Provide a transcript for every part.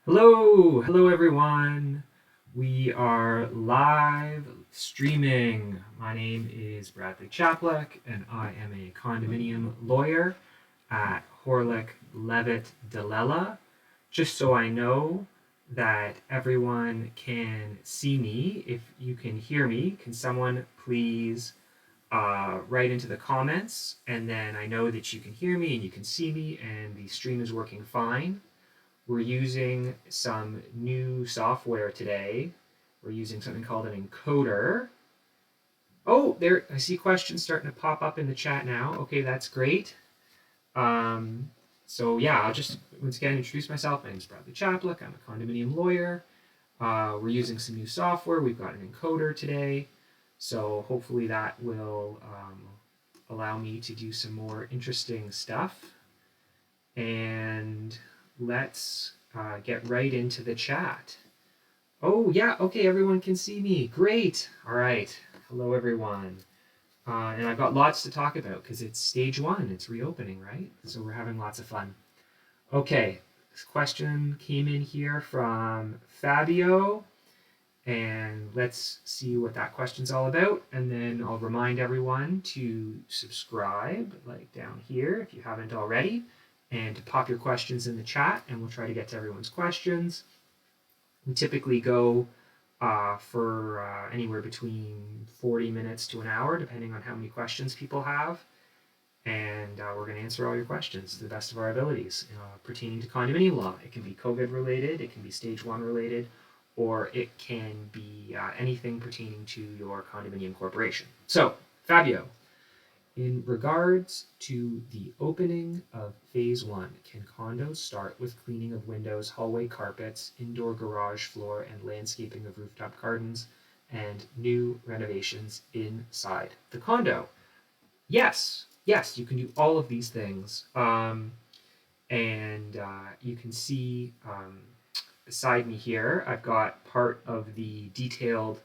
Hello everyone. We are live streaming. My name is Bradley Chaplick, and I am a condominium lawyer at Horlick, Levitt, Lella. Just so I know that everyone can see me, if you can hear me, can someone please write into the comments, and then I know that you can hear me and you can see me, and the stream is working fine. We're using some new software today. We're using something called an encoder. Oh, there, I see questions starting to pop up in the chat now. Okay, that's great. So yeah, I'll just once again introduce myself. My name is Bradley Chaplick. I'm a condominium lawyer. We're using some new software. We've got an encoder today. So hopefully that will allow me to do some more interesting stuff. And let's get right into the chat. Oh, yeah, okay, everyone can see me. Great. All right. Hello, everyone. And I've got lots to talk about because it's stage one. It's reopening, right? So we're having lots of fun. Okay, this question came in here from Fabio. And let's see what that question's all about. And then I'll remind everyone to subscribe, like down here, if you haven't already, and to pop your questions in the chat, and we'll try to get to everyone's questions. We typically go for anywhere between 40 minutes to an hour, depending on how many questions people have. And we're going to answer all your questions to the best of our abilities pertaining to condominium law. It can be COVID related, it can be stage one related, or it can be anything pertaining to your condominium corporation. So, Fabio, in regards to the opening of phase one, can condos start with cleaning of windows, hallway carpets, indoor garage floor, and landscaping of rooftop gardens, and new renovations inside the condo? Yes, yes, you can do all of these things. And you can see beside me here, I've got part of the detailed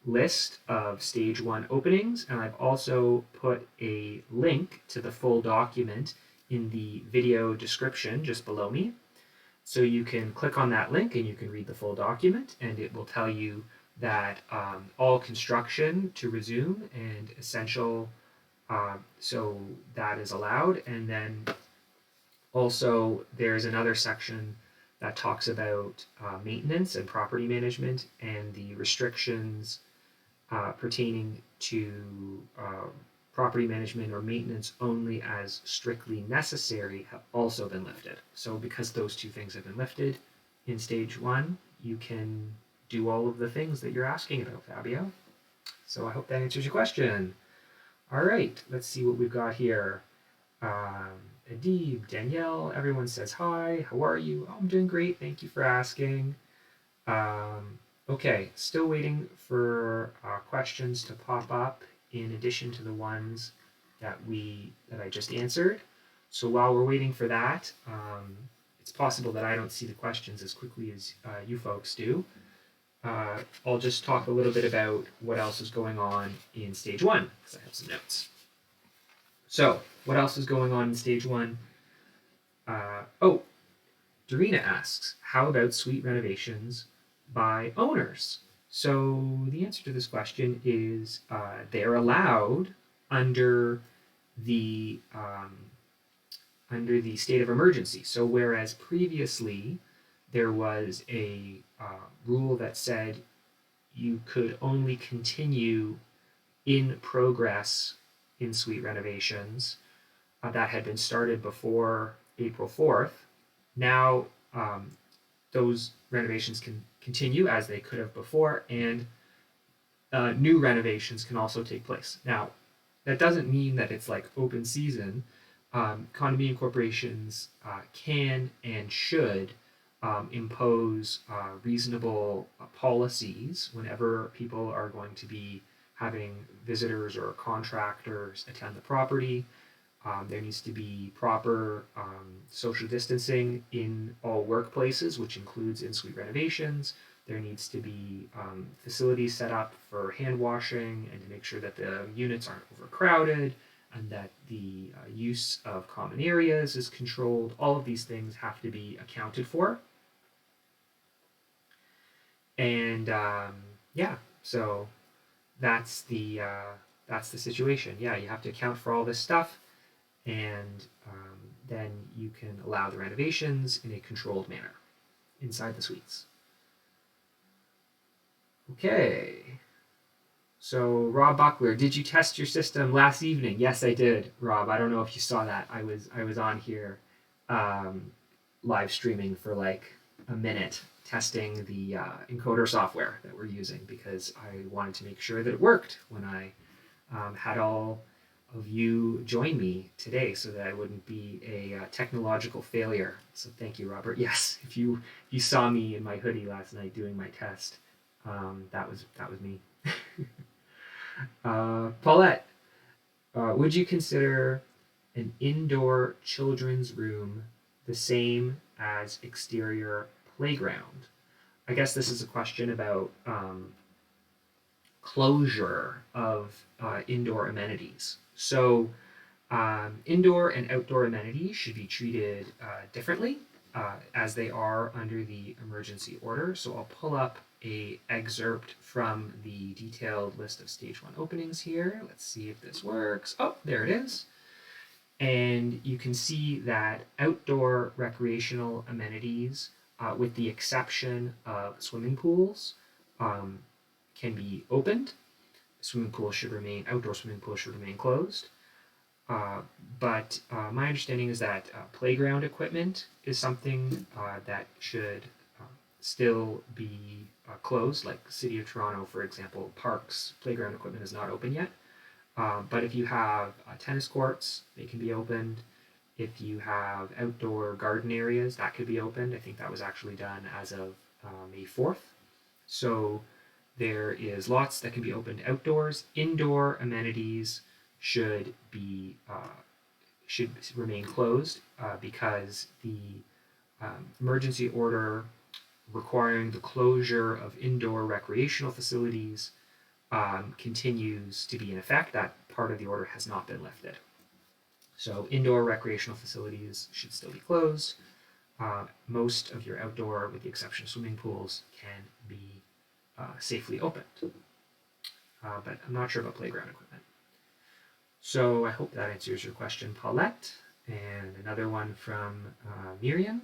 list of stage one openings, and I've also put a link to the full document in the video description just below me. So you can click on that link and you can read the full document, and it will tell you that all construction to resume and essential, so that is allowed. And then also there's another section that talks about maintenance and property management and the restrictions pertaining to property management or maintenance only as strictly necessary have also been lifted. So because those two things have been lifted in stage one, you can do all of the things that you're asking about, Fabio. So I hope that answers your question. All right, let's see what we've got here. Adib, Danielle, everyone says hi. How are you? Oh, I'm doing great. Thank you for asking. Okay, still waiting for questions to pop up in addition to the ones that I just answered. So while we're waiting for that, it's possible that I don't see the questions as quickly as you folks do. I'll just talk a little bit about what else is going on in stage one, because I have some notes. So, what else is going on in stage one? Dorina asks, how about suite renovations by owners? So the answer to this question is they're allowed under the state of emergency. So whereas previously there was a rule that said you could only continue in progress in suite renovations that had been started before April 4th, now those renovations can continue as they could have before, and new renovations can also take place. Now, that doesn't mean that it's like open season. Condominium corporations can and should impose reasonable policies whenever people are going to be having visitors or contractors attend the property. There needs to be proper social distancing in all workplaces, which includes in-suite renovations. There needs to be facilities set up for hand washing and to make sure that the units aren't overcrowded and that the use of common areas is controlled. All of these things have to be accounted for. And yeah, so that's the situation. Yeah, you have to account for all this stuff, and then you can allow the renovations in a controlled manner inside the suites. Okay. So Rob Buckler, did you test your system last evening? Yes, I did, Rob. I don't know if you saw that. I was on here um, live streaming for like a minute testing the encoder software that we're using because I wanted to make sure that it worked when I had all of you join me today so that I wouldn't be a technological failure. So thank you, Robert. Yes, if you saw me in my hoodie last night doing my test, that was me. Paulette, would you consider an indoor children's room the same as exterior playground? I guess this is a question about closure of indoor amenities. So, indoor and outdoor amenities should be treated differently as they are under the emergency order. So I'll pull up a excerpt from the detailed list of stage 1 openings here. Let's see if this works. Oh, there it is. And you can see that outdoor recreational amenities, with the exception of swimming pools, can be opened. Outdoor swimming pools should remain closed. But my understanding is that playground equipment is something that should still be closed, like City of Toronto, for example, parks, playground equipment is not open yet. But if you have tennis courts, they can be opened. If you have outdoor garden areas, that could be opened. I think that was actually done as of May 4th. So there is lots that can be opened outdoors. Indoor amenities should remain closed because the emergency order requiring the closure of indoor recreational facilities continues to be in effect. That part of the order has not been lifted. So indoor recreational facilities should still be closed. Most of your outdoor, with the exception of swimming pools, can be safely opened. But I'm not sure about playground equipment. So I hope that answers your question, Paulette. And another one from Miriam.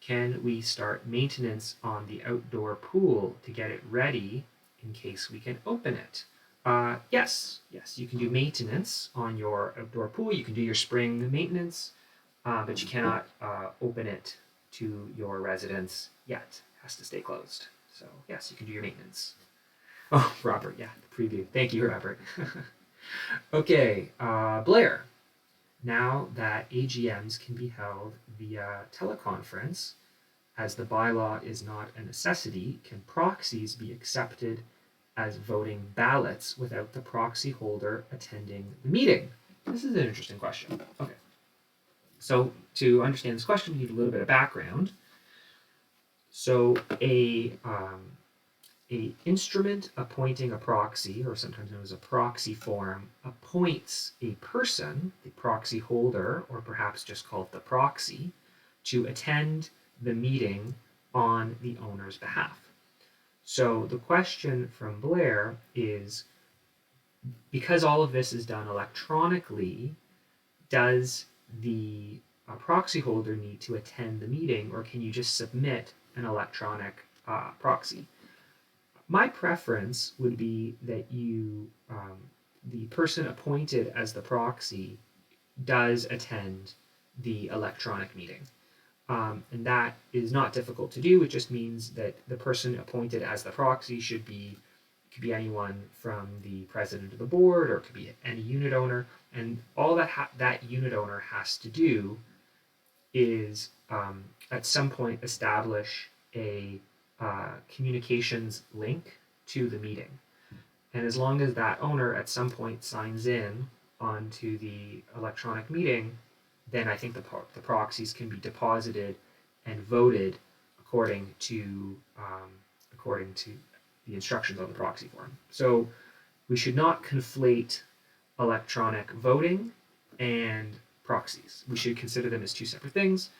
Can we start maintenance on the outdoor pool to get it ready in case we can open it? Yes, you can do maintenance on your outdoor pool. You can do your spring maintenance, but you cannot open it to your residence yet. It has to stay closed. So yes, you can do your maintenance. Oh, Robert, yeah, the preview. Thank you, Robert. Okay, Blair. Now that AGMs can be held via teleconference, as the bylaw is not a necessity, can proxies be accepted as voting ballots without the proxy holder attending the meeting? This is an interesting question. Okay. So to understand this question, we need a little bit of background. So a instrument appointing a proxy, or sometimes known as a proxy form, appoints a person, the proxy holder, or perhaps just called the proxy, to attend the meeting on the owner's behalf. So the question from Blair is, because all of this is done electronically, does the proxy holder need to attend the meeting, or can you just submit an electronic proxy? My preference would be that the person appointed as the proxy does attend the electronic meeting. And that is not difficult to do. It just means that the person appointed as the proxy could be anyone from the president of the board, or it could be any unit owner. And all that unit owner has to do is at some point establish a communications link to the meeting. And as long as that owner at some point signs in onto the electronic meeting, then I think the proxies can be deposited and voted according to the instructions on the proxy form. So we should not conflate electronic voting and proxies. We should consider them as two separate things.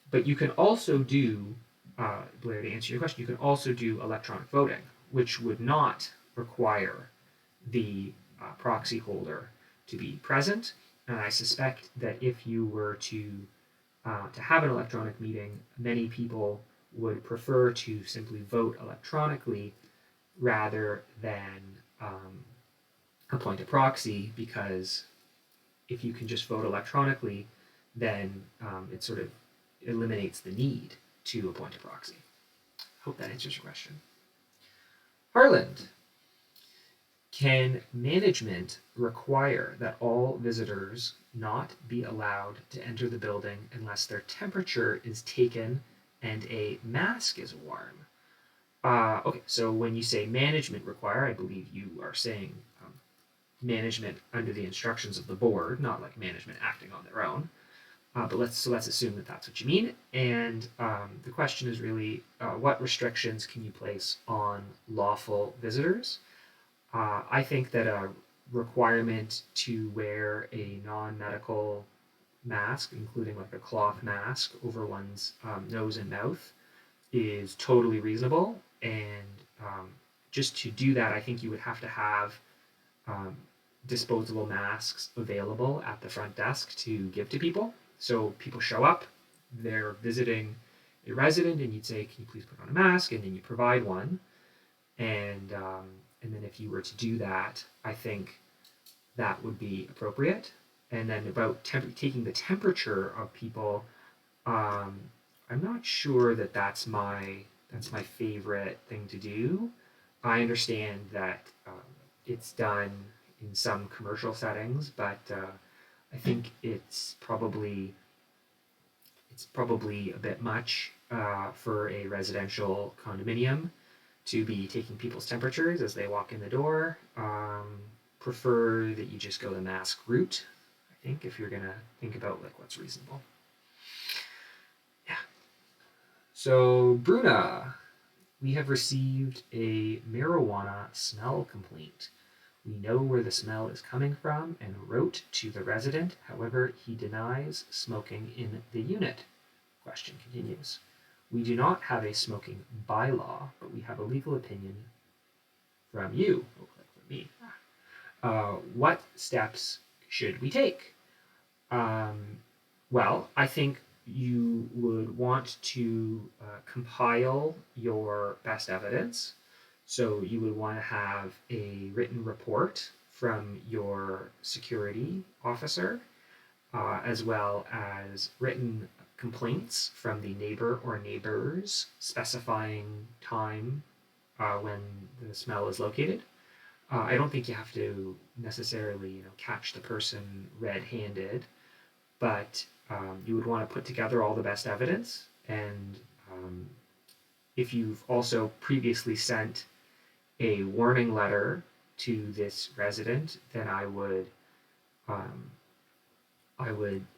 But you can also do Blair, to answer your question, you can also do electronic voting, which would not require the proxy holder to be present. And I suspect that if you were to have an electronic meeting, many people would prefer to simply vote electronically rather than appoint a proxy, because if you can just vote electronically, then it sort of eliminates the need to appoint a proxy. Hope that answers your question. Harland, can management require that all visitors not be allowed to enter the building unless their temperature is taken and a mask is worn? Okay, so when you say management require, I believe you are saying management under the instructions of the board, not like management acting on their own. But let's assume that that's what you mean. And the question is really, what restrictions can you place on lawful visitors? I think that a requirement to wear a non-medical mask, including like a cloth mask over one's nose and mouth, is totally reasonable. And just to do that, I think you would have to have disposable masks available at the front desk to give to people. So people show up, they're visiting a resident, and you'd say, "Can you please put on a mask?" And then you provide one. And then if you were to do that, I think that would be appropriate. And then about taking the temperature of people, I'm not sure that that's my favorite thing to do. I understand that it's done in some commercial settings, but I think it's probably a bit much for a residential condominium to be taking people's temperatures as they walk in the door. Prefer that you just go the mask route, I think, if you're gonna think about like what's reasonable. Yeah. So Bruna, we have received a marijuana smell complaint. We know where the smell is coming from and wrote to the resident. However, he denies smoking in the unit. Question continues. We do not have a smoking bylaw, but we have a legal opinion from you, from me. What steps should we take? Well, I think you would want to compile your best evidence. So you would want to have a written report from your security officer, as well as written complaints from the neighbor or neighbors specifying time when the smell is located. I don't think you have to necessarily catch the person red-handed, but you would want to put together all the best evidence. And if you've also previously sent a warning letter to this resident, then I would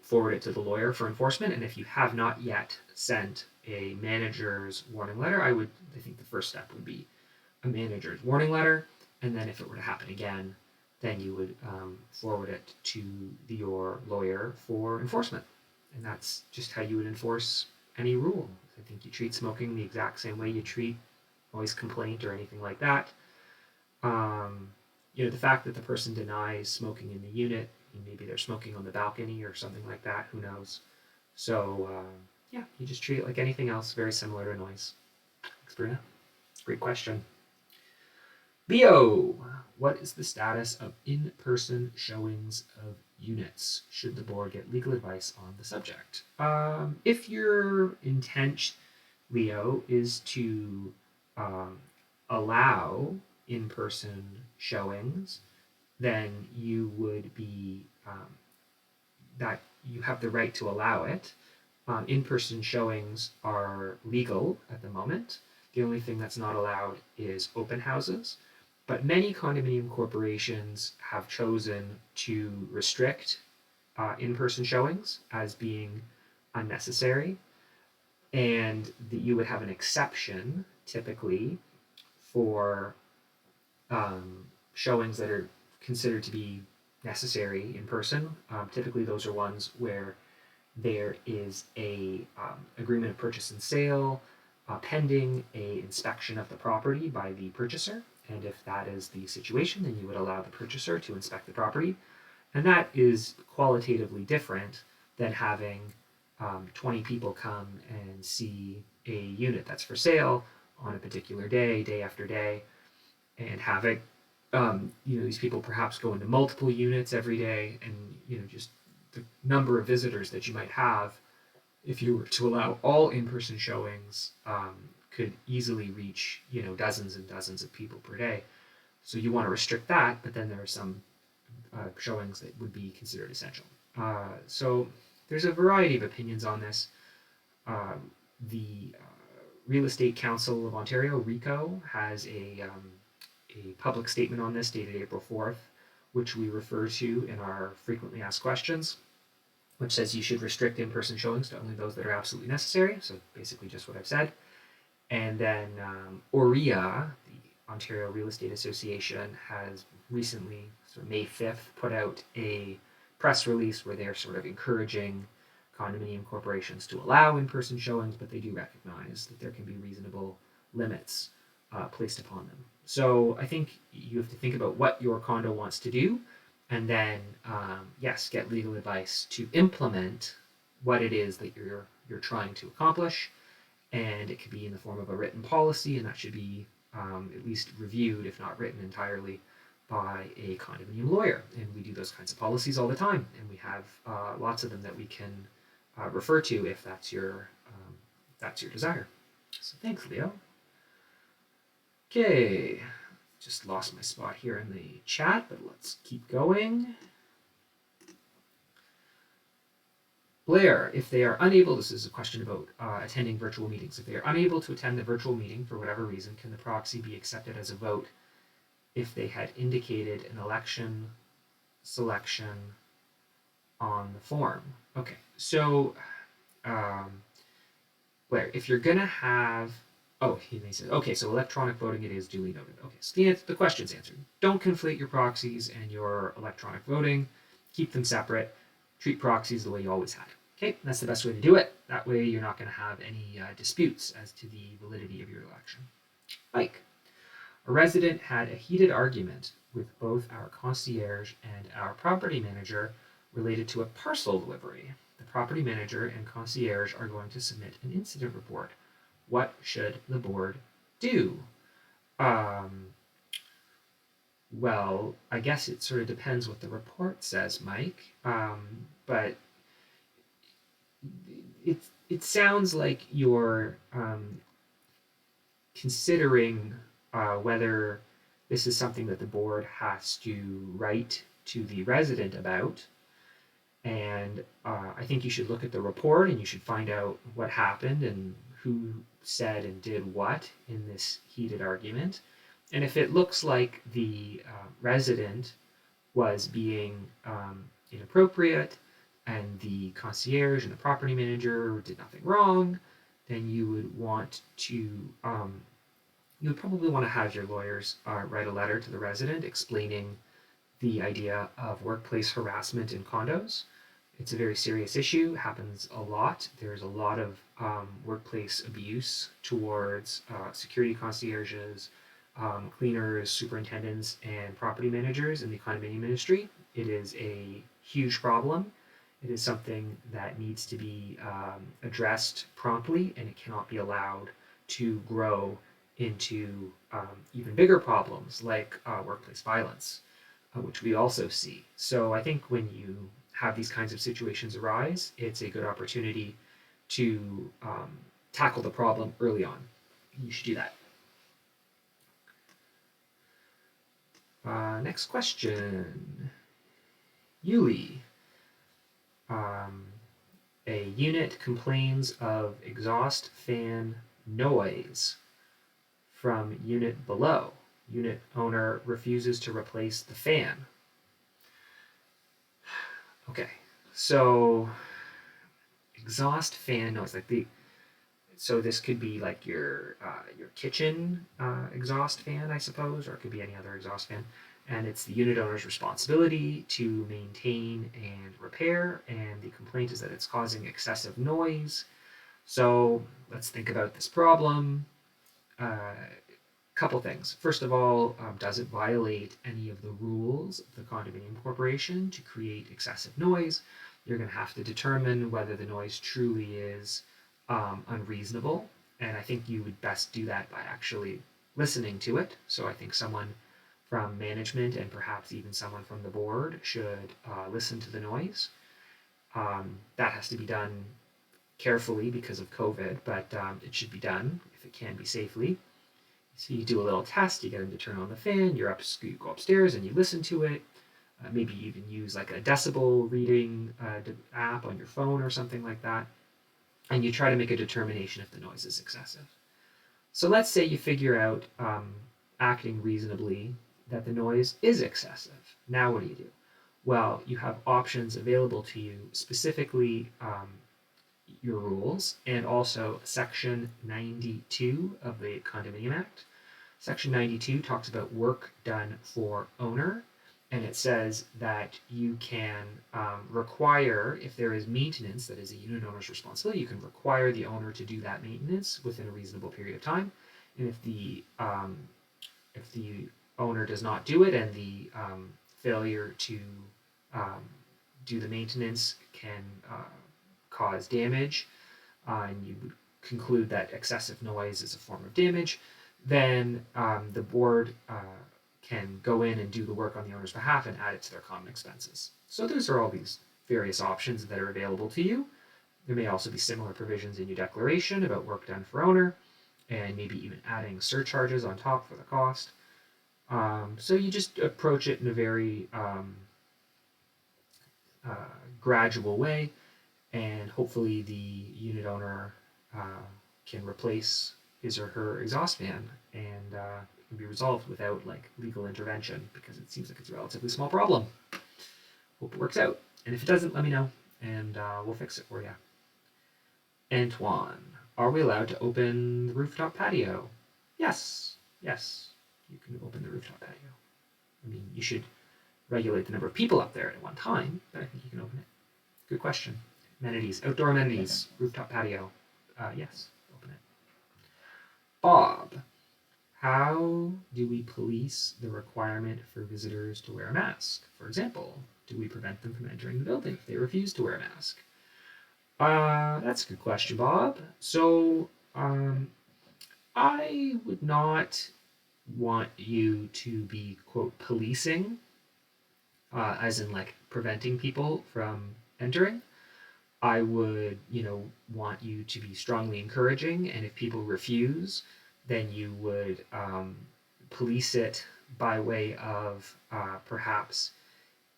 forward it to the lawyer for enforcement. And if you have not yet sent a manager's warning letter, I think the first step would be a manager's warning letter. And then if it were to happen again, then you would forward it to your lawyer for enforcement. And that's just how you would enforce any rule. I think you treat smoking the exact same way you treat noise complaint or anything like that. The fact that the person denies smoking in the unit, maybe they're smoking on the balcony or something like that, who knows? So you just treat it like anything else, very similar to noise. Thanks, Bruna. Great question. Leo, what is the status of in-person showings of units? Should the board get legal advice on the subject? If your intent, Leo, is to allow in-person showings, then you would be that you have the right to allow it. In-person showings are legal at the moment. The only thing that's not allowed is open houses. But many condominium corporations have chosen to restrict in-person showings as being unnecessary, and that you would have an exception typically for showings that are considered to be necessary in person. Typically, those are ones where there is a agreement of purchase and sale, pending a inspection of the property by the purchaser. And if that is the situation, then you would allow the purchaser to inspect the property. And that is qualitatively different than having 20 people come and see a unit that's for sale on a particular day, day after day, and having these people perhaps go into multiple units every day, and just the number of visitors that you might have if you were to allow all in-person showings could easily reach dozens and dozens of people per day. So you want to restrict that, but then there are some showings that would be considered essential. So there's a variety of opinions on this. The Real Estate Council of Ontario, RECO, has a public statement on this dated April 4th, which we refer to in our frequently asked questions, which says you should restrict in-person showings to only those that are absolutely necessary. So basically just what I've said. And then OREA, the Ontario Real Estate Association, has recently, so May 5th, put out a press release where they're sort of encouraging condominium corporations to allow in-person showings, but they do recognize that there can be reasonable limits placed upon them. So I think you have to think about what your condo wants to do, and then yes, get legal advice to implement what it is that you're trying to accomplish. And it could be in the form of a written policy, and that should be at least reviewed, if not written entirely, by a condominium lawyer. And we do those kinds of policies all the time, and we have lots of them that we can refer to if that's your desire. So thanks, Leo. Okay, just lost my spot here in the chat, but let's keep going. Blair, if they are unable, this is a question about attending virtual meetings. If they are unable to attend the virtual meeting for whatever reason, can the proxy be accepted as a vote if they had indicated an election selection on the form? Okay, so Blair, if you're going to have, he said, okay, so electronic voting, it is duly noted. Okay, so the question's answered. Don't conflate your proxies and your electronic voting. Keep them separate. Treat proxies the way you always had. Okay, that's the best way to do it. That way you're not going to have any disputes as to the validity of your election. Mike, a resident had a heated argument with both our concierge and our property manager related to a parcel delivery. The property manager and concierge are going to submit an incident report. What should the board do? Well, I guess it sort of depends what the report says, Mike. But it sounds like you're considering whether this is something that the board has to write to the resident about. And I think you should look at the report and you should find out what happened and who said and did what in this heated argument. And if it looks like the resident was being inappropriate and the concierge and the property manager did nothing wrong, then you would want to, you would probably want to have your lawyers write a letter to the resident explaining the idea of workplace harassment in condos. It's a very serious issue, happens a lot. There's a lot of workplace abuse towards security concierges, cleaners, superintendents, and property managers in the condominium industry. It is a huge problem. It is something that needs to be addressed promptly, and it cannot be allowed to grow into even bigger problems like workplace violence, which we also see. So I think when you have these kinds of situations arise, it's a good opportunity to tackle the problem early on. You should do that. Next question. Yuli. A unit complains of exhaust fan noise from unit below. Unit owner refuses to replace the fan. Okay, so exhaust fan noise, so this could be like your kitchen exhaust fan, I suppose, or it could be any other exhaust fan. And it's the unit owner's responsibility to maintain and repair, and the complaint is that it's causing excessive noise. So let's think about this problem. Couple things. First of all, does it violate any of the rules of the condominium corporation to create excessive noise? You're going to have to determine whether the noise truly is unreasonable, and I think you would best do that by actually listening to it. So I think someone from management and perhaps even someone from the board should listen to the noise. That has to be done carefully because of COVID, but it should be done if it can be safely. So you do a little test, you get them to turn on the fan, you go upstairs and you listen to it. Maybe you even use like a decibel reading app on your phone or something like that. And you try to make a determination if the noise is excessive. So let's say you figure out, acting reasonably, that the noise is excessive. Now what do? Well, you have options available to you, specifically your rules, and also Section 92 of the Condominium Act. Section 92 talks about work done for owner, and it says that you can require, if there is maintenance that is a unit owner's responsibility, you can require the owner to do that maintenance within a reasonable period of time. And if the owner does not do it, and the failure to do the maintenance can cause damage, and you would conclude that excessive noise is a form of damage, then the board can go in and do the work on the owner's behalf and add it to their common expenses. So those are all these various options that are available to you. There may also be similar provisions in your declaration about work done for owner, and maybe even adding surcharges on top for the cost. So you just approach it in a very gradual way, and hopefully the unit owner can replace his or her exhaust fan, and it can be resolved without like legal intervention, because it seems like it's a relatively small problem. Hope it works out, and if it doesn't, let me know, and we'll fix it for you. Antoine, are we allowed to open the rooftop patio? Yes, you can open the rooftop patio. I mean, you should regulate the number of people up there at one time, but I think you can open it. Good question. Amenities, outdoor amenities, rooftop patio. Yes, open it. Bob, how do we police the requirement for visitors to wear a mask? For example, do we prevent them from entering the building if they refuse to wear a mask? That's a good question, Bob. So, I would not want you to be, quote, policing, as in like preventing people from entering. I would, want you to be strongly encouraging, and if people refuse, then you would police it by way of perhaps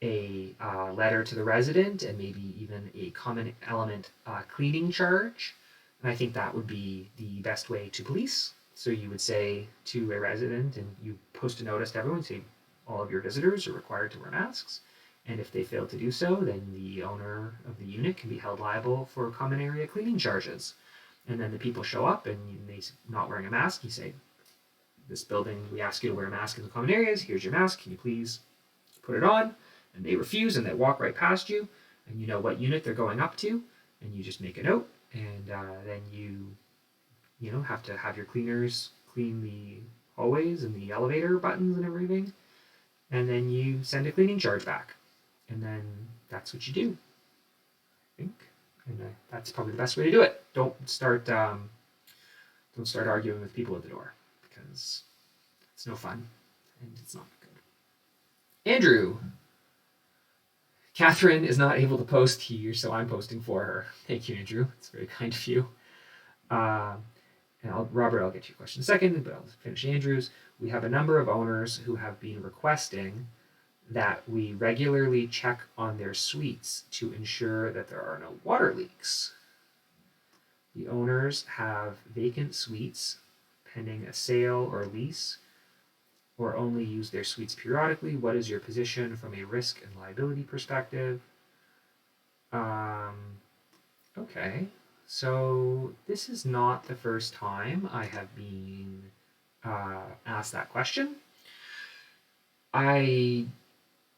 a letter to the resident, and maybe even a common element cleaning charge. And I think that would be the best way to police. So you would say to a resident, and you post a notice to everyone, say all of your visitors are required to wear masks. And if they fail to do so, then the owner of the unit can be held liable for common area cleaning charges. And then the people show up and they're not wearing a mask. You say, this building, we ask you to wear a mask in the common areas. Here's your mask. Can you please put it on? And they refuse, and they walk right past you. And you know what unit they're going up to. And you just make a note. And then you have to have your cleaners clean the hallways and the elevator buttons and everything. And then you send a cleaning charge back. And then that's what you do, I think. And that's probably the best way to do it. Don't start arguing with people at the door, because it's no fun and it's not good. Andrew, Catherine is not able to post here, so I'm posting for her. Thank you, Andrew. It's very kind of you. And Robert, I'll get to your question in a second, but I'll finish Andrew's. We have a number of owners who have been requesting that we regularly check on their suites to ensure that there are no water leaks. The owners have vacant suites pending a sale or lease, or only use their suites periodically. What is your position from a risk and liability perspective? Okay, so this is not the first time I have been asked that question. I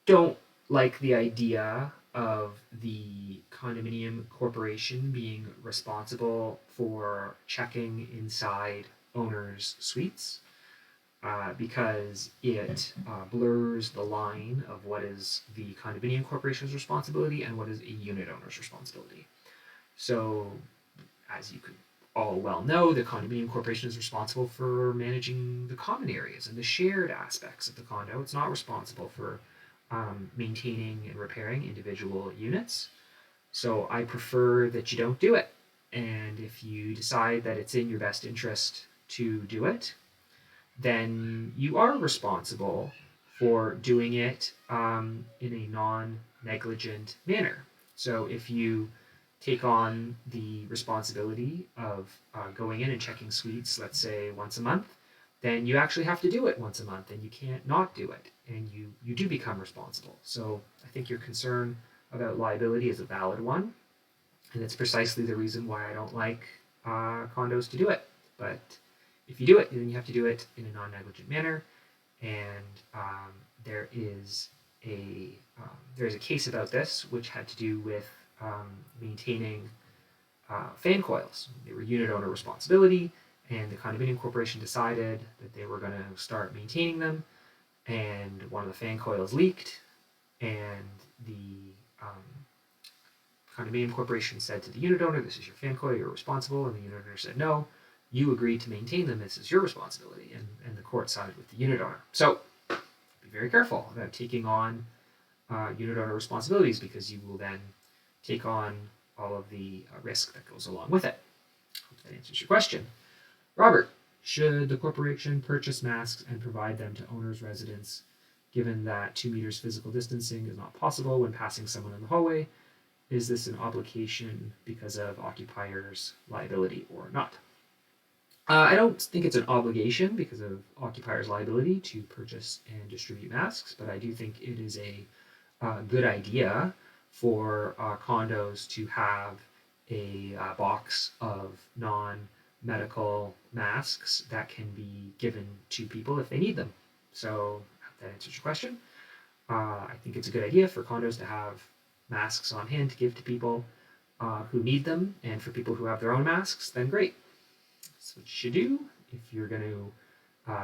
don't like the idea of the condominium corporation being responsible for checking inside owners' suites because it blurs the line of what is the condominium corporation's responsibility and what is a unit owner's responsibility. So, as you could all well know, the condominium corporation is responsible for managing the common areas and the shared aspects of the condo. It's not responsible for maintaining and repairing individual units. So I prefer that you don't do it. And if you decide that it's in your best interest to do it, then you are responsible for doing it in a non-negligent manner. So if you take on the responsibility of going in and checking suites, let's say once a month, then you actually have to do it once a month and you can't not do it, and you do become responsible. So I think your concern about liability is a valid one, and it's precisely the reason why I don't like condos to do it. But if you do it, then you have to do it in a non-negligent manner, and there is a case about this which had to do with maintaining fan coils. They were unit owner responsibility, and the condominium corporation decided that they were going to start maintaining them, and one of the fan coils leaked, and the condominium corporation said to the unit owner, "This is your fan coil, you're responsible," and the unit owner said, "No, you agreed to maintain them, this is your responsibility," and the court sided with the unit owner. So be very careful about taking on unit owner responsibilities, because you will then take on all of the risk that goes along with it. Hope that answers your question. Robert, should the corporation purchase masks and provide them to owners' residents, given that 2 meters physical distancing is not possible when passing someone in the hallway? Is this an obligation because of occupiers' liability or not? I don't think it's an obligation because of occupiers' liability to purchase and distribute masks, but I do think it is a good idea for condos to have a box of non-medical masks that can be given to people if they need them. So I hope that answers your question. I think it's a good idea for condos to have masks on hand to give to people who need them, and for people who have their own masks, then great. That's what you should do if you're going to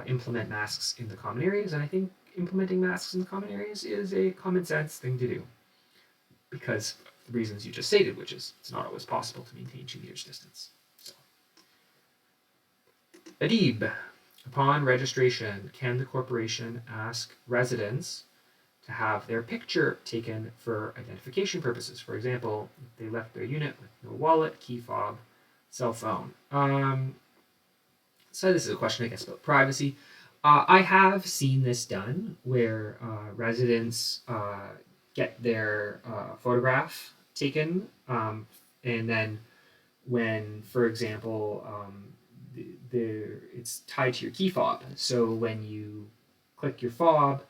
implement masks in the common areas, and I think implementing masks in the common areas is a common sense thing to do, because of the reasons you just stated, which is it's not always possible to maintain 2 meters distance. So, Adib, upon registration, can the corporation ask residents to have their picture taken for identification purposes? For example, if they left their unit with no wallet, key fob, cell phone. So this is a question, I guess, about privacy. I have seen this done where residents get their photograph taken, and then when, for example, it's tied to your key fob. So when you click your fob,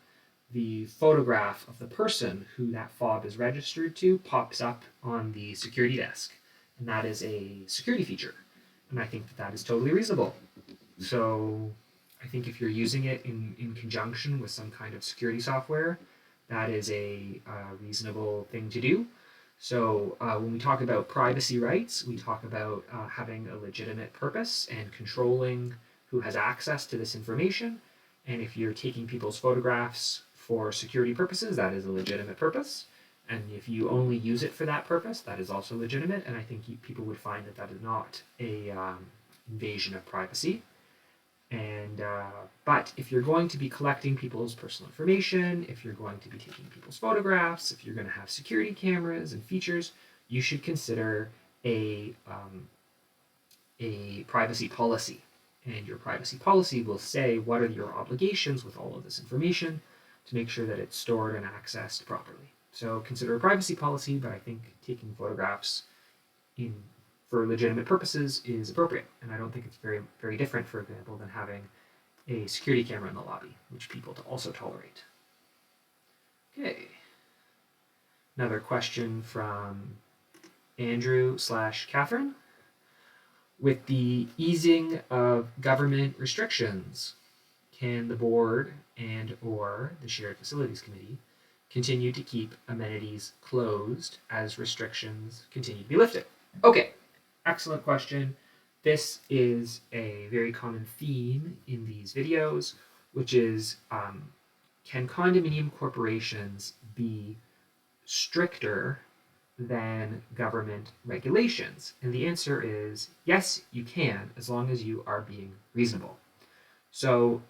the photograph of the person who that fob is registered to pops up on the security desk, and that is a security feature, and I think that is totally reasonable. So I think if you're using it in conjunction with some kind of security software, that is a reasonable thing to do. So when we talk about privacy rights, we talk about having a legitimate purpose and controlling who has access to this information. And if you're taking people's photographs for security purposes, that is a legitimate purpose. And if you only use it for that purpose, that is also legitimate. And I think people would find that that is not a invasion of privacy. And but if you're going to be collecting people's personal information, if you're going to be taking people's photographs, if you're going to have security cameras and features, you should consider a privacy policy. And your privacy policy will say what are your obligations with all of this information to make sure that it's stored and accessed properly. So consider a privacy policy, but I think taking photographs for legitimate purposes is appropriate, and I don't think it's very, very different, for example, than having a security camera in the lobby, which people also tolerate. Okay. Another question from Andrew/Catherine. With the easing of government restrictions, can the board and/or the Shared Facilities Committee continue to keep amenities closed as restrictions continue to be lifted? Okay, excellent question. This is a very common theme in these videos, which is can condominium corporations be stricter than government regulations? And the answer is yes, you can, as long as you are being reasonable. So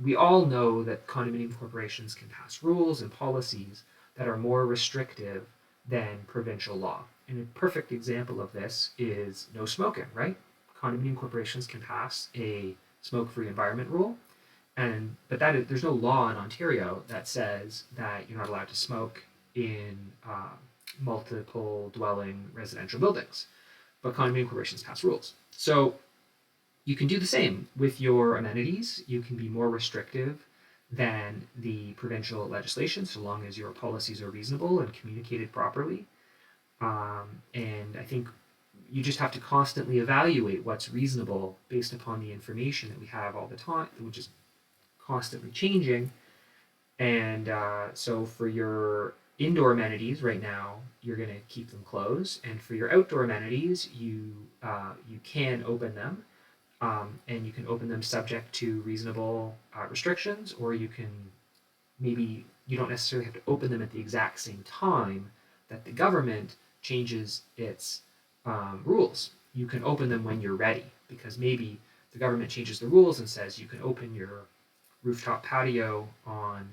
we all know that condominium corporations can pass rules and policies that are more restrictive than provincial law. And a perfect example of this is no smoking, right? Condominium corporations can pass a smoke-free environment rule, but there's no law in Ontario that says that you're not allowed to smoke in multiple dwelling residential buildings. But condominium corporations pass rules. So you can do the same with your amenities. You can be more restrictive than the provincial legislation, so long as your policies are reasonable and communicated properly. And I think you just have to constantly evaluate what's reasonable based upon the information that we have all the time, which is constantly changing. And so for your indoor amenities right now, you're going to keep them closed. And for your outdoor amenities, you can open them. And you can open them subject to reasonable restrictions, or you don't necessarily have to open them at the exact same time that the government changes its rules. You can open them when you're ready, because maybe the government changes the rules and says you can open your rooftop patio on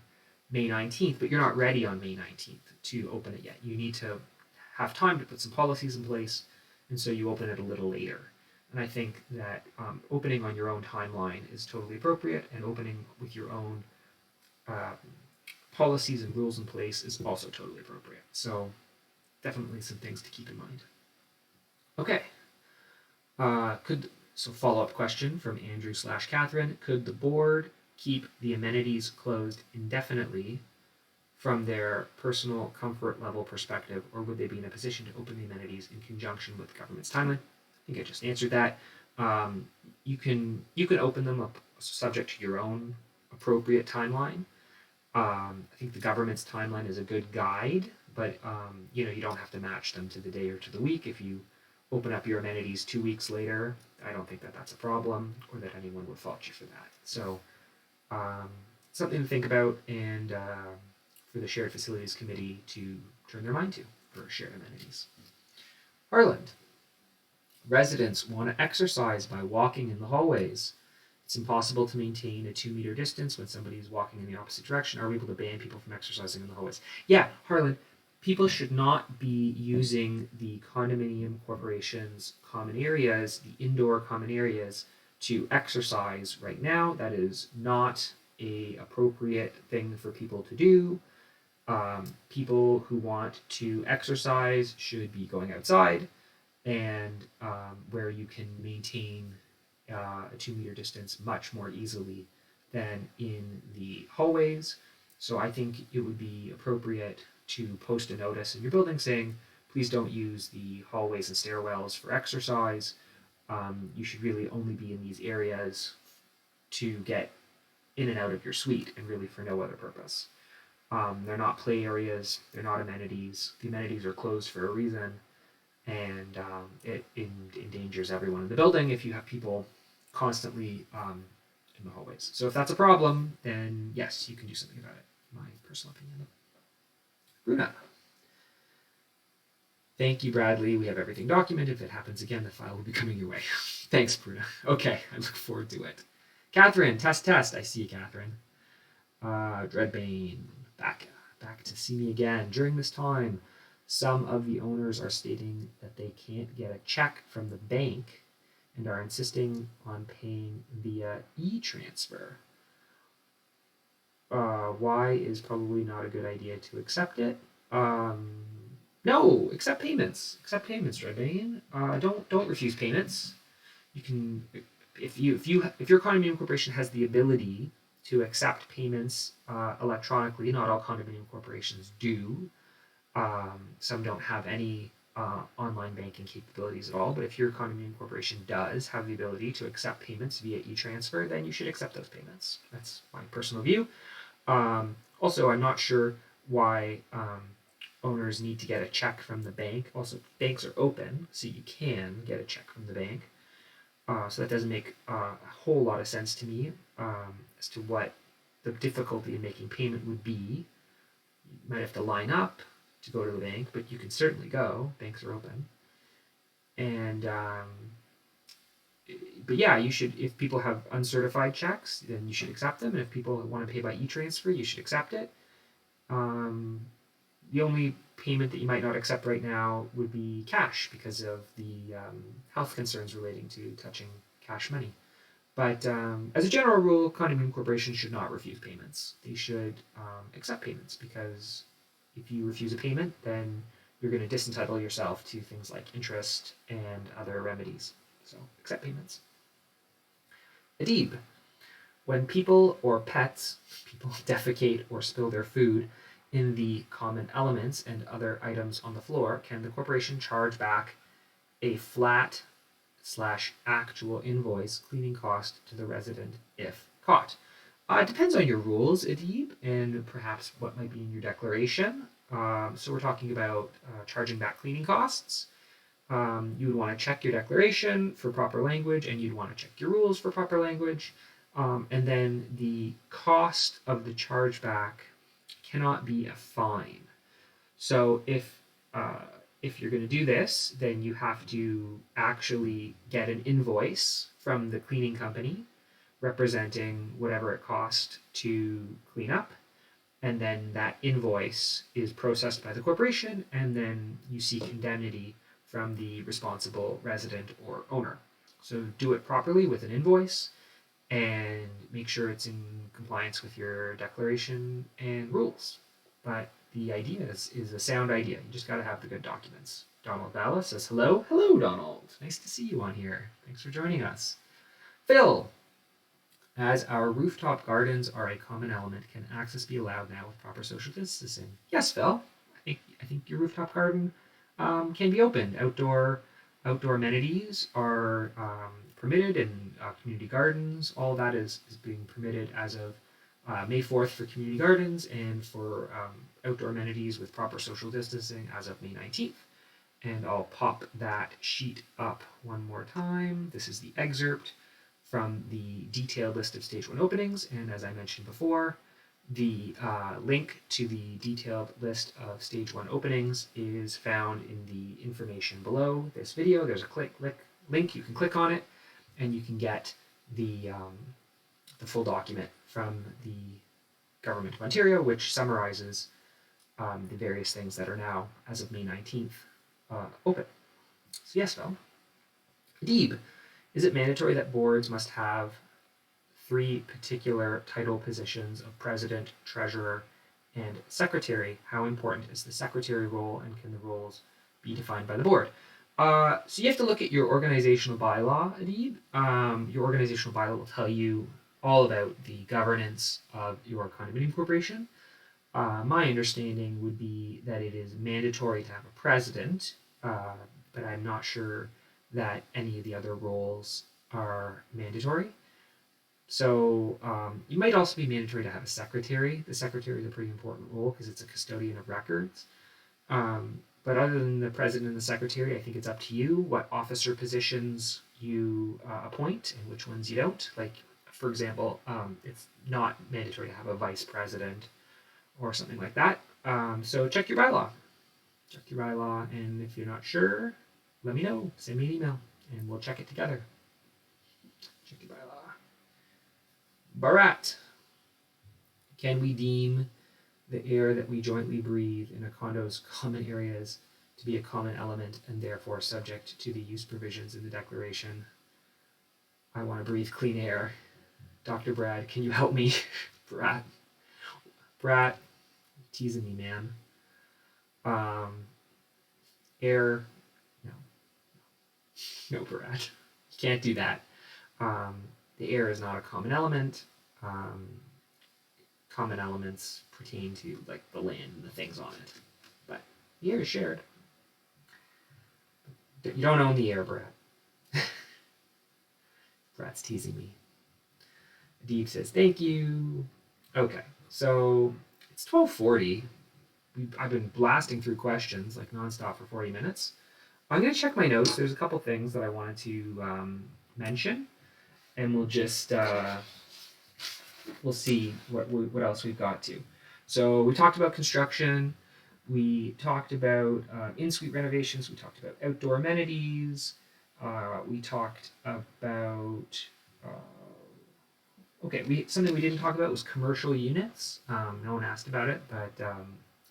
May 19th, but you're not ready on May 19th to open it yet. You need to have time to put some policies in place, and so you open it a little later. And I think that opening on your own timeline is totally appropriate, and opening with your own policies and rules in place is also totally appropriate. So definitely some things to keep in mind. Okay. So follow-up question from Andrew/Catherine. Could the board keep the amenities closed indefinitely from their personal comfort level perspective, or would they be in a position to open the amenities in conjunction with the government's timeline? I think I just answered that. You can open them up subject to your own appropriate timeline. I think the government's timeline is a good guide, but you don't have to match them to the day or to the week. If you open up your amenities 2 weeks later, I don't think that that's a problem, or that anyone would fault you for that. So something to think about, and for the Shared Facilities Committee to turn their mind to for shared amenities. Harland. Residents want to exercise by walking in the hallways. It's impossible to maintain a 2-meter distance when somebody is walking in the opposite direction. Are we able to ban people from exercising in the hallways? Yeah, Harlan, people should not be using the condominium corporation's common areas, the indoor common areas, to exercise right now. That is not a appropriate thing for people to do. People who want to exercise should be going outside, and where you can maintain a 2-meter distance much more easily than in the hallways. So I think it would be appropriate to post a notice in your building saying, please don't use the hallways and stairwells for exercise. You should really only be in these areas to get in and out of your suite, and really for no other purpose. They're not play areas, they're not amenities. The amenities are closed for a reason, and it endangers everyone in the building if you have people constantly in the hallways. So if that's a problem, then yes, you can do something about it. My personal opinion. Bruna. Thank you, Bradley. We have everything documented. If it happens again, the file will be coming your way. Thanks, Bruna. Okay, I look forward to it. Catherine, test. I see you, Catherine. Dreadbane, back to see me again. During this time, some of the owners are stating that they can't get a check from the bank and are insisting on paying via e-transfer. Why is probably not a good idea to accept it. No, accept payments. Accept payments, Dreadbane. Don't refuse payments. You can, if your condominium corporation has the ability to accept payments electronically. Not all condominium corporations do. Some don't have any online banking capabilities at all, but if your condominium corporation does have the ability to accept payments via e-transfer, then you should accept those payments. That's my personal view. Also, I'm not sure why owners need to get a check from the bank. Also, banks are open, so you can get a check from the bank. So that doesn't make a whole lot of sense to me as to what the difficulty in making payment would be. You might have to line up to go to the bank, but you can certainly go. Banks are open. And but yeah, you should. If people have uncertified checks, then you should accept them. And if people want to pay by e-transfer, you should accept it. The only payment that you might not accept right now would be cash because of the health concerns relating to touching cash money. But as a general rule, condominium corporations should not refuse payments. They should accept payments because if you refuse a payment, then you're going to disentitle yourself to things like interest and other remedies. So accept payments. Adib. When people or pets, people defecate or spill their food in the common elements and other items on the floor, can the corporation charge back a flat / actual invoice cleaning cost to the resident if caught? It depends on your rules, Adib, and perhaps what might be in your declaration. So we're talking about charging back cleaning costs. You would want to check your declaration for proper language, and you'd want to check your rules for proper language. And then the cost of the chargeback cannot be a fine. So if you're going to do this, then you have to actually get an invoice from the cleaning company representing whatever it cost to clean up. And then that invoice is processed by the corporation, and then you seek indemnity from the responsible resident or owner. So do it properly with an invoice and make sure it's in compliance with your declaration and rules. But the idea is a sound idea. You just got to have the good documents. Donald Balla says hello. Hello, Donald. Nice to see you on here. Thanks for joining us. Phil, as our rooftop gardens are a common element, can access be allowed now with proper social distancing? Yes, Phil. I think your rooftop garden can be opened. Outdoor amenities are permitted in community gardens. All that is being permitted as of May 4th for community gardens, and for outdoor amenities with proper social distancing as of May 19th. And I'll pop that sheet up one more time. This is the excerpt from the detailed list of Stage 1 openings, and as I mentioned before, the link to the detailed list of Stage 1 openings is found in the information below this video. There's a link, you can click on it, and you can get the full document from the Government of Ontario, which summarizes the various things that are now, as of May 19th, open. So yes, Phil. Adib, is it mandatory that boards must have 3 particular title positions of president, treasurer, and secretary? How important is the secretary role, and can the roles be defined by the board? So you have to look at your organizational bylaw, Adib. Your organizational bylaw will tell you all about the governance of your condominium corporation. My understanding would be that it is mandatory to have a president, but I'm not sure that any of the other roles are mandatory. So you might also be mandatory to have a secretary. The secretary is a pretty important role because it's a custodian of records. But other than the president and the secretary, I think it's up to you what officer positions you appoint and which ones you don't. Like, for example, it's not mandatory to have a vice president or something like that. So check your bylaw. Check your bylaw, and if you're not sure, let me know. Send me an email, and we'll check it together. Check your bylaw. Bharat. Can we deem the air that we jointly breathe in a condo's common areas to be a common element and therefore subject to the use provisions in the declaration? I want to breathe clean air. Dr. Brad, can you help me? Brat, teasing me, man. Air, no, Brad. You can't do that. The air is not a common element. Common elements pertain to like the land and the things on it, but the air is shared. You don't own the air, Brad. Brad's teasing me. Adib says thank you. Okay, so It's 12:40. I've been blasting through questions like nonstop for 40 minutes. I'm going to check my notes. There's a couple things that I wanted to mention, and we'll see what else we've got to. So we talked about construction. We talked about in-suite renovations. We talked about outdoor amenities. We talked about something we didn't talk about was commercial units. No one asked about it, but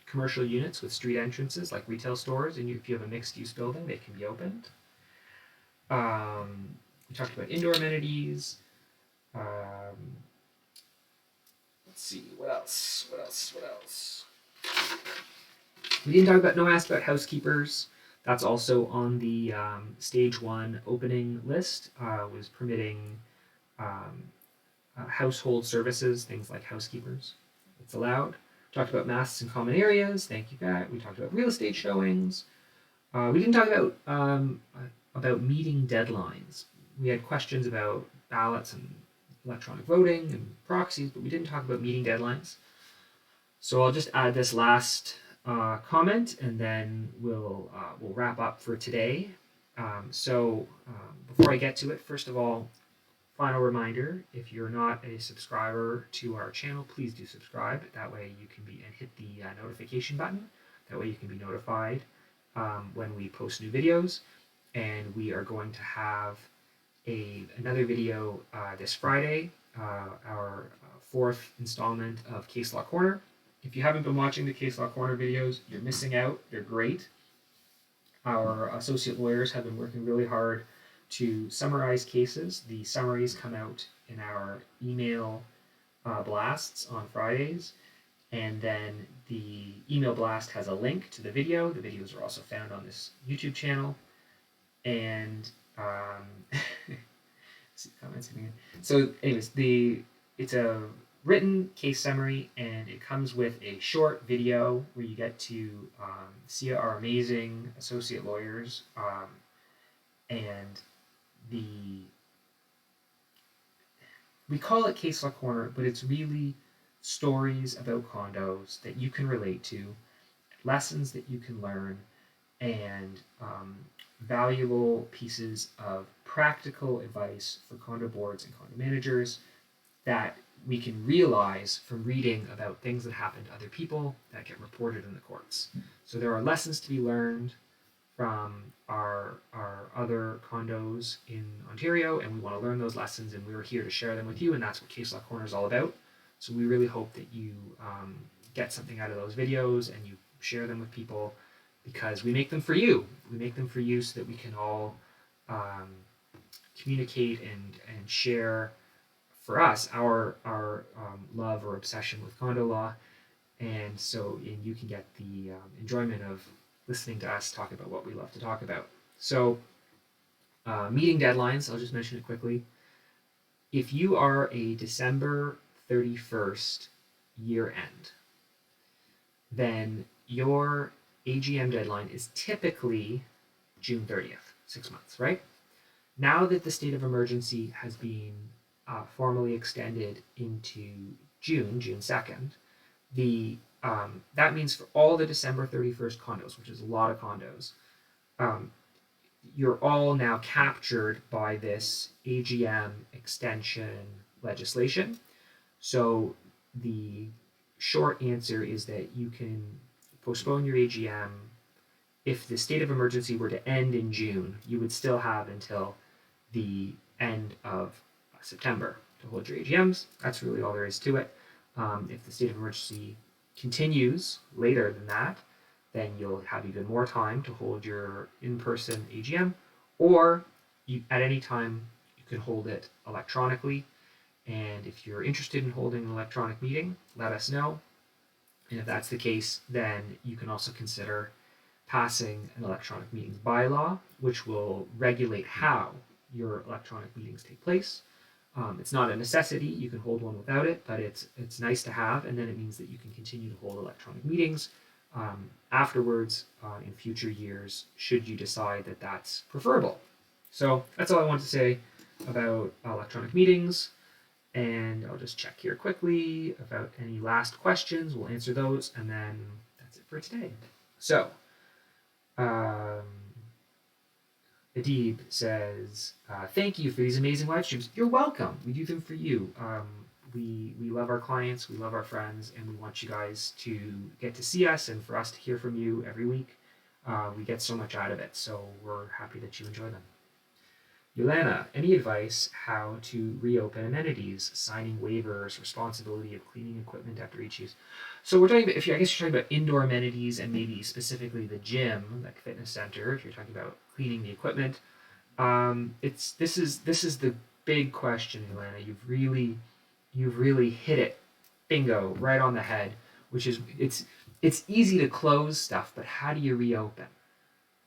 commercial units with street entrances, like retail stores, and if you have a mixed-use building, they can be opened. We talked about indoor amenities. Let's see, what else? We didn't talk about, no one asked about housekeepers. That's also on the stage 1 opening list, was permitting household services, things like housekeepers. It's allowed. We talked about masks in common areas. Thank you, Pat. We talked about real estate showings. We didn't talk about meeting deadlines. We had questions about ballots and electronic voting and proxies, but we didn't talk about meeting deadlines. So I'll just add this last comment, and then we'll wrap up for today. Before I get to it, first of all, final reminder: if you're not a subscriber to our channel, please do subscribe. That way you can and hit the notification button. That way you can be notified when we post new videos. And we are going to have another video this Friday, our 4th installment of Case Law Corner. If you haven't been watching the Case Law Corner videos, you're missing out. They're great. Our associate lawyers have been working really hard to summarize cases. The summaries come out in our email blasts on Fridays, and then the email blast has a link to the video. The videos are also found on this YouTube channel. And so anyways, it's a written case summary, and it comes with a short video where you get to see our amazing associate lawyers, and we call it Case Law Corner, but it's really stories about condos that you can relate to, lessons that you can learn, and valuable pieces of practical advice for condo boards and condo managers that we can realize from reading about things that happen to other people that get reported in the courts. So there are lessons to be learned from our other condos in Ontario, and we want to learn those lessons, and we're here to share them with you, and that's what Case Law Corner is all about. So we really hope that you get something out of those videos and you share them with people, because we make them for you. We make them for you so that we can all communicate and share, for us, our love or obsession with condo law, and you can get the enjoyment of listening to us talk about what we love to talk about. So meeting deadlines, I'll just mention it quickly. If you are a December 31st year end, then your AGM deadline is typically June 30th, 6 months, right? Now that the state of emergency has been formally extended into June 2nd, that means for all the December 31st condos, which is a lot of condos, you're all now captured by this AGM extension legislation. So the short answer is that you can postpone your AGM. If the state of emergency were to end in June, you would still have until the end of September to hold your AGMs. That's really all there is to it. If the state of emergency continues later than that, then you'll have even more time to hold your in-person AGM, or at any time you can hold it electronically. And if you're interested in holding an electronic meeting, let us know. And if that's the case, then you can also consider passing an electronic meetings bylaw, which will regulate how your electronic meetings take place. It's not a necessity, you can hold one without it, but it's nice to have, and then it means that you can continue to hold electronic meetings afterwards in future years, should you decide that that's preferable. So that's all I want to say about electronic meetings. And I'll just check here quickly about any last questions. We'll answer those, and then that's it for today. So, um, Adib says, thank you for these amazing live streams. You're welcome. We do them for you. We love our clients, we love our friends, and we want you guys to get to see us and for us to hear from you every week. We get so much out of it, so we're happy that you enjoy them. Yolana, any advice how to reopen amenities, signing waivers, responsibility of cleaning equipment after each use? So we're talking about, I guess you're talking about indoor amenities and maybe specifically the gym, like fitness center. If you're talking about cleaning the equipment, this is the big question, Yolana. You've really hit it, bingo, right on the head. Which is it's easy to close stuff, but how do you reopen?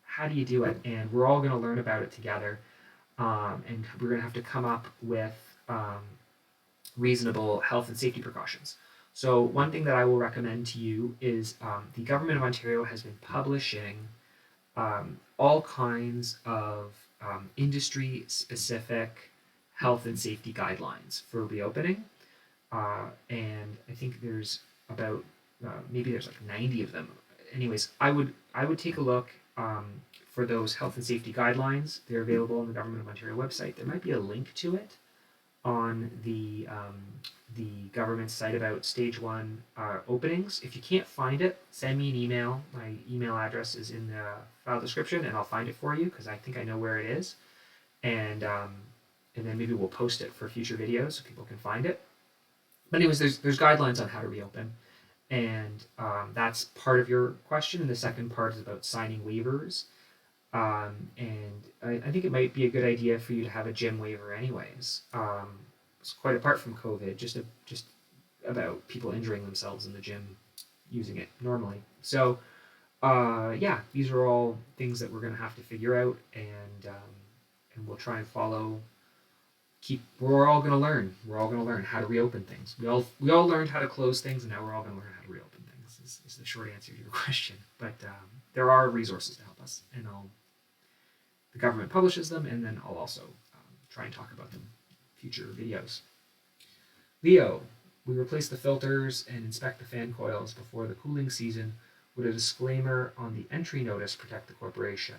How do you do it? And we're all going to learn about it together. And we're going to have to come up with reasonable health and safety precautions. So one thing that I will recommend to you is the Government of Ontario has been publishing all kinds of industry-specific health and safety guidelines for reopening. And I think there's about maybe there's like 90 of them. Anyways, I would take a look for those health and safety guidelines. They're available on the Government of Ontario website. There might be a link to it on the government site about stage 1 openings. If you can't find it, send me an email. My email address is in the file description, and I'll find it for you because I think I know where it is. And then maybe we'll post it for future videos so people can find it. But anyways, there's guidelines on how to reopen. And that's part of your question. And the second part is about signing waivers. And I think it might be a good idea for you to have a gym waiver anyways. It's quite apart from COVID, just about people injuring themselves in the gym using it normally. So yeah, these are all things that we're going to have to figure out, and we'll try and follow. We're all going to learn. We're all going to learn how to reopen things. We all learned how to close things, and now we're all going to learn how to reopen things. Is the short answer to your question. But there are resources to help us, and the government publishes them, and then I'll also try and talk about them in future videos. Leo, we replace the filters and inspect the fan coils before the cooling season. Would a disclaimer on the entry notice protect the corporation?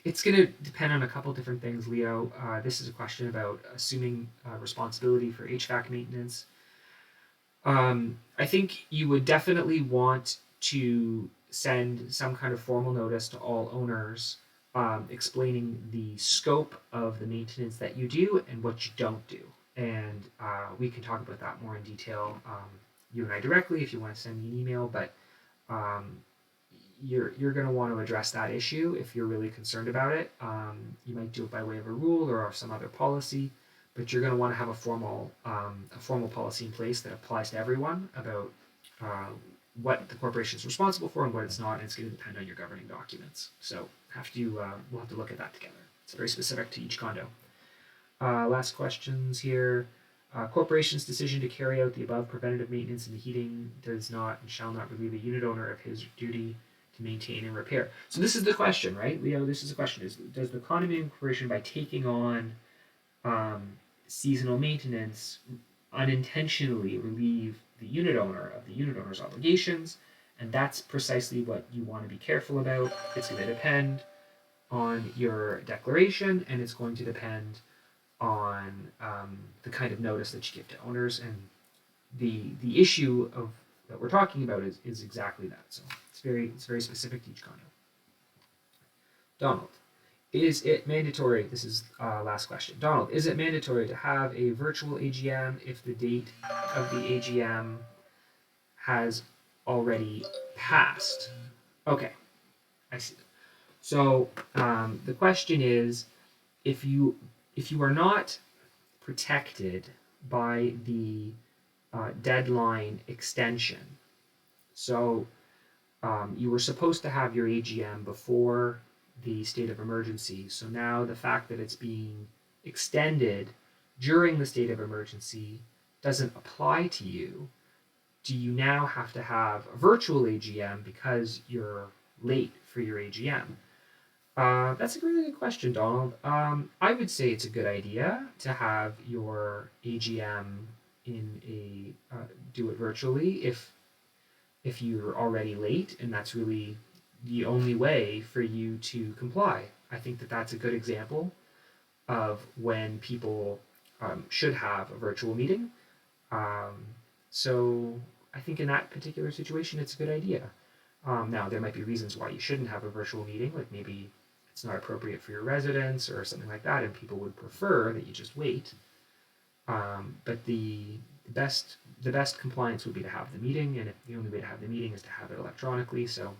It's going to depend on a couple different things, Leo. This is a question about assuming responsibility for HVAC maintenance. I think you would definitely want to send some kind of formal notice to all owners explaining the scope of the maintenance that you do and what you don't do. And we can talk about that more in detail, you and I directly, if you want to send me an email. But you're going to want to address that issue if you're really concerned about it. You might do it by way of a rule or some other policy, but you're going to want to have a formal policy in place that applies to everyone about what the corporation is responsible for and what it's not, and it's going to depend on your governing documents. So we'll have to look at that together. It's very specific to each condo. Last questions here. Corporation's decision to carry out the above preventative maintenance in the heating does not and shall not relieve a unit owner of his duty to maintain and repair. So this is the question, right, Leo? This is the question: does the condominium corporation, by taking on seasonal maintenance, unintentionally relieve the unit owner of the unit owner's obligations? And that's precisely what you want to be careful about. It's going to depend on your declaration, and it's going to depend on the kind of notice that you give to owners. And the issue that we're talking about is exactly that. So it's very specific to each condo. Donald, is it mandatory? This is last question. Donald, is it mandatory to have a virtual AGM if the date of the AGM has already passed? Okay, I see. So the question is, if you are not protected by the deadline extension, so you were supposed to have your AGM before the state of emergency. So now the fact that it's being extended during the state of emergency doesn't apply to you. Do you now have to have a virtual AGM because you're late for your AGM? That's a really good question, Donald. I would say it's a good idea to have your AGM in a do it virtually if you're already late, and that's really the only way for you to comply. I think that that's a good example of when people should have a virtual meeting. Um, so I think in that particular situation, it's a good idea. Now, there might be reasons why you shouldn't have a virtual meeting, like maybe it's not appropriate for your residence or something like that, and people would prefer that you just wait. But the best compliance would be to have the meeting, and if the only way to have the meeting is to have it electronically, so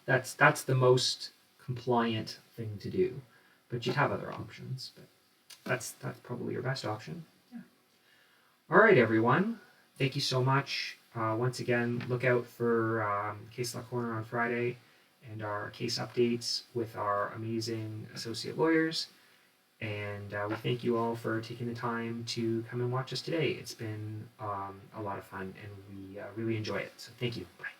that's the most compliant thing to do. But you'd have other options, but that's probably your best option. Yeah. All right, everyone. Thank you so much. Once again, look out for Case Law Corner on Friday and our case updates with our amazing associate lawyers. And we thank you all for taking the time to come and watch us today. It's been a lot of fun, and we really enjoy it. So thank you. Bye.